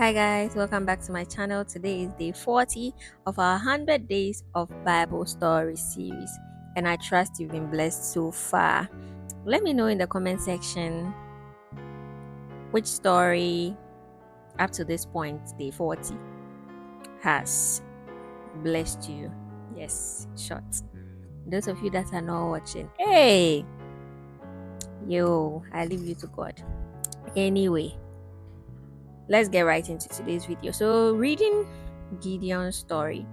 Hi guys, welcome back to my channel. Today is day 40 of our 100 days of Bible story series, and I trust you've been blessed so far. Let me know in the comment section which story up to this point, day 40, has blessed you. Yes, short. Those of you that are not watching, hey, I leave you to God. Anyway, let's get right into today's video. So, reading Gideon's story,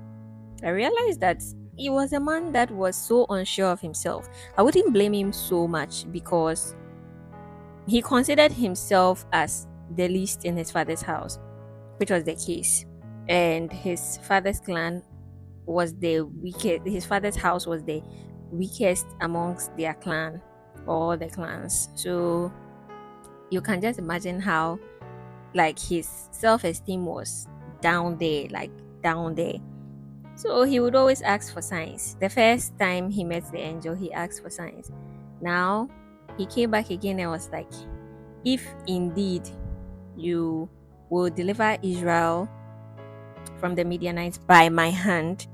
I realized that he was a man that was so unsure of himself. I wouldn't blame him so much because he considered himself as the least in his father's house, which was the case. And his father's clan was the weakest, his father's house was the weakest amongst their clan, all the clans. So you can just imagine how, like, his self esteem was down there, like down there. So he would always ask for signs. The first time he met the angel, he asked for signs. Now he came back again and was like, if indeed you will deliver Israel from the Midianites by my hand,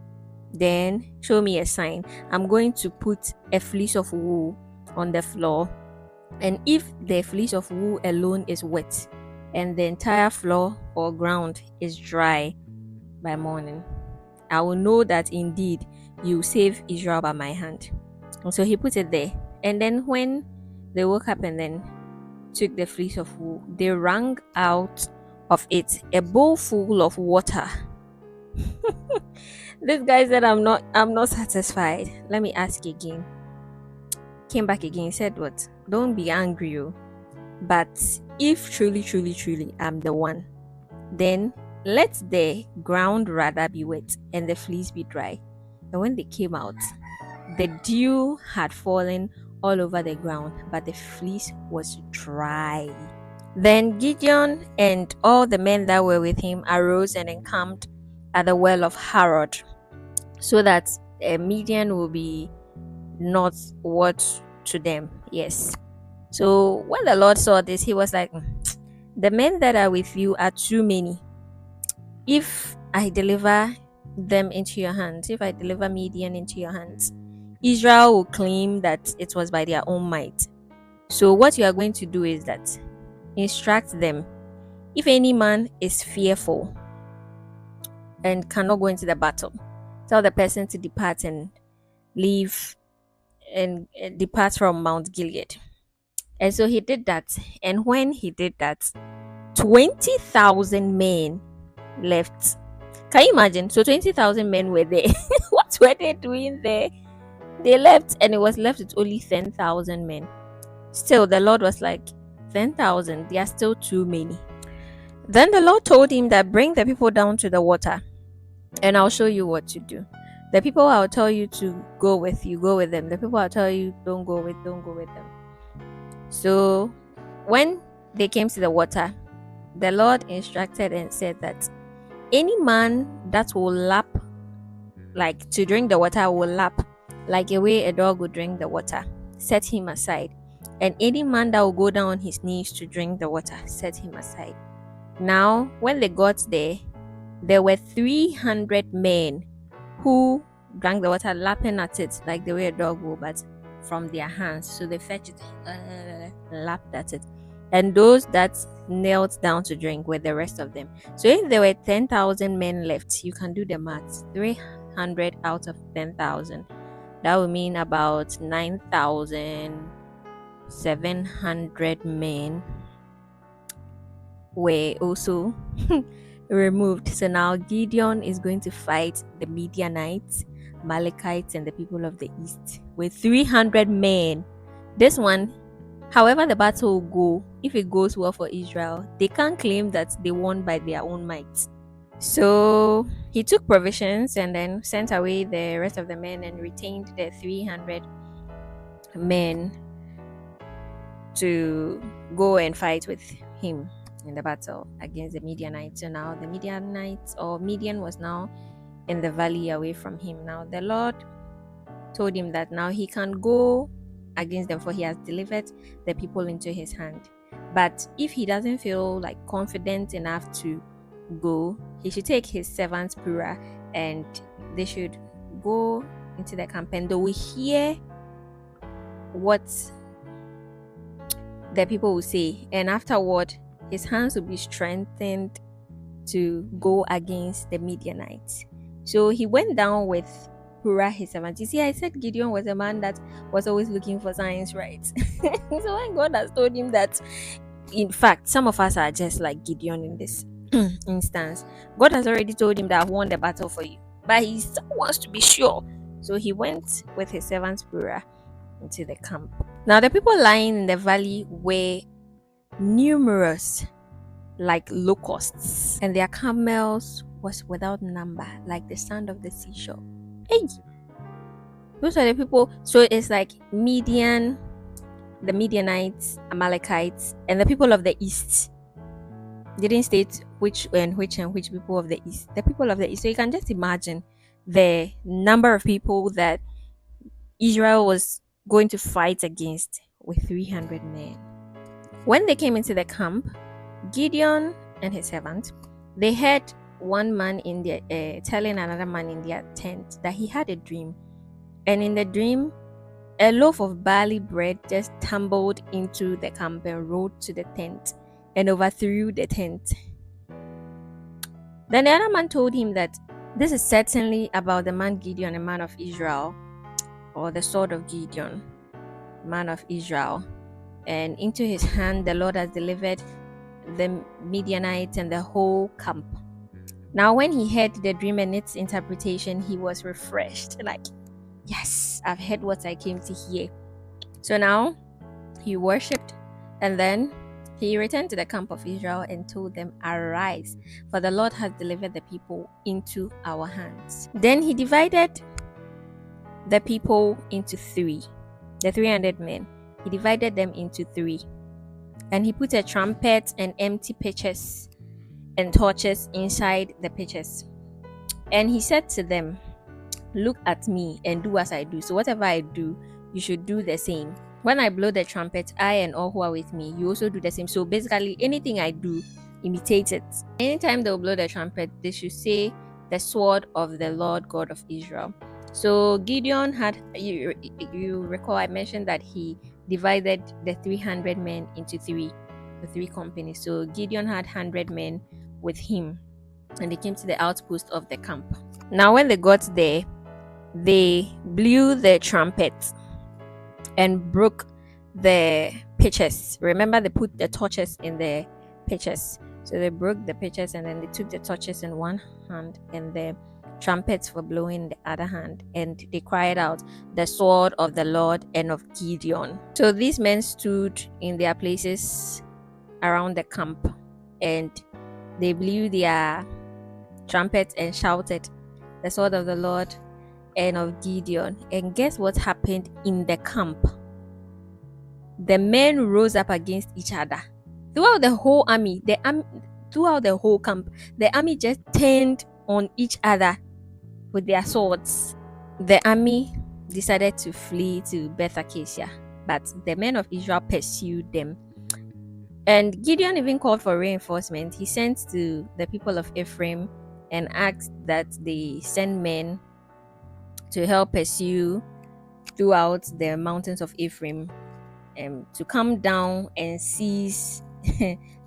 then show me a sign. I'm going to put a fleece of wool on the floor. And if the fleece of wool alone is wet and the entire floor or ground is dry by morning, I will know that indeed you save Israel by my hand. And so he put it there. And then when they woke up and then took the fleece of wool, they wrung out of it a bowl full of water. This guy said, I'm not satisfied. Let me ask again. Came back again, said what? Don't be angry, but if truly, truly, truly I'm the one, then let the ground rather be wet and the fleece be dry. And when they came out, the dew had fallen all over the ground, but the fleece was dry. Then Gideon and all the men that were with him arose and encamped at the well of Harod, so that a Midian will be not what to them. Yes. So when the Lord saw this, he was like, the men that are with you are too many. If I deliver them into your hands, if I deliver Midian into your hands, Israel will claim that it was by their own might. So what you are going to do is that instruct them. If any man is fearful and cannot go into the battle, tell the person to depart and leave and depart from Mount Gilead. And so he did that. And when he did that, 20,000 men left. Can you imagine? So 20,000 men were there. What were they doing there? They left, and it was left with only 10,000 men. Still, the Lord was like, 10,000, they are still too many. Then the Lord told him that bring the people down to the water, and I'll show you what to do. The people I'll tell you to go with, you go with them. The people I'll tell you don't go with them. So when they came to the water, the Lord instructed and said that any man that will lap, like to drink the water, will lap like a way a dog would drink the water, set him aside. And any man that will go down on his knees to drink the water, set him aside. Now, when they got there were 300 men who drank the water, lapping at it like the way a dog will, but from their hands. So they fetched it, lapped at it. And those that knelt down to drink were the rest of them. So if there were 10,000 men left, you can do the maths. 300 out of 10,000. That would mean about 9,700 men were also removed. So now Gideon is going to fight the Midianites, Amalekites, and the people of the east with 300 men. This one, however the battle will go, if it goes well for Israel, they can't claim that they won by their own might. So he took provisions and then sent away the rest of the men and retained the 300 men to go and fight with him in the battle against the Midianites. So now the Midianites, or Midian, was now in the valley away from him. Now the Lord told him that now he can go against them, for he has delivered the people into his hand. But if he doesn't feel like confident enough to go, he should take his servant Purah, and they should go into the camp, and they will hear what the people will say, and afterward his hands will be strengthened to go against the Midianites. So he went down with Purah his servant. You see, I said Gideon was a man that was always looking for signs, right? So when God has told him that, in fact, some of us are just like Gideon in this instance. God has already told him that I won the battle for you, but he still wants to be sure. So he went with his servant Purah into the camp. Now the people lying in the valley were numerous, like locusts, and their camels was without number, like the sand of the seashore. Hey, those are the people. So it's like Midian, the Midianites, Amalekites, and the people of the east. They didn't state which people of the east. The people of the east. So you can just imagine the number of people that Israel was going to fight against with 300 men. When they came into the camp, Gideon and his servant, they heard one man in their telling another man in their tent that he had a dream, and in the dream, a loaf of barley bread just tumbled into the camp and rolled to the tent and overthrew the tent. Then the other man told him that this is certainly about the man Gideon, a man of Israel, or the sword of Gideon, man of Israel, and into his hand the Lord has delivered the Midianites and the whole camp. Now when he heard the dream and its interpretation, he was refreshed, like, yes, I've heard what I came to hear. So now he worshipped, and then he returned to the camp of Israel and told them, arise, for the Lord has delivered the people into our hands. Then he divided the people into three, the 300 men. He divided them into three, and he put a trumpet and empty pitchers and torches inside the pitchers. And he said to them, look at me and do as I do. So whatever I do, you should do the same. When I blow the trumpet, I and all who are with me, you also do the same. So basically, anything I do, imitate it. Anytime they'll blow the trumpet, they should say, the sword of the Lord God of Israel. So Gideon had, you recall I mentioned that he divided the 300 men into the three companies. So Gideon had 100 men with him, and they came to the outpost of the camp. Now when they got there, they blew the trumpet and broke the pitchers. Remember, they put the torches in the pitchers. So they broke the pitchers, and then they took the torches in one hand and the trumpets for blowing in the other hand, and they cried out, the sword of the Lord and of Gideon. So these men stood in their places around the camp, and they blew their trumpets and shouted, the sword of the Lord and of Gideon. And guess what happened in the camp? The men rose up against each other. Throughout the whole army, throughout the whole camp, the army just turned on each other with their swords. The army decided to flee to Beth Acacia, but the men of Israel pursued them. And Gideon even called for reinforcement. He sent to the people of Ephraim and asked that they send men to help pursue throughout the mountains of Ephraim, to come down and seize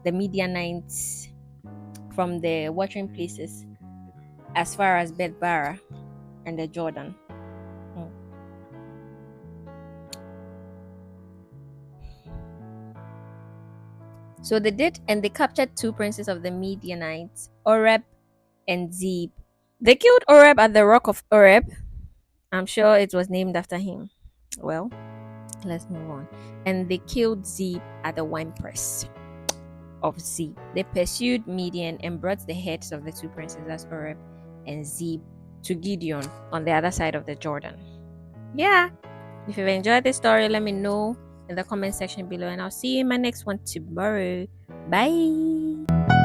the Midianites from the watering places as far as Beth-barah and the Jordan. So they did, and they captured two princes of the Midianites, Oreb and Zeb. They killed Oreb at the rock of Oreb. I'm sure it was named after him. Well, let's move on. And they killed Zeb at the winepress of Zeb. They pursued Midian and brought the heads of the two princes, as Oreb and Zeb, to Gideon on the other side of the Jordan. Yeah. If you've enjoyed this story, let me know in the comment section below, and I'll see you in my next one tomorrow. Bye.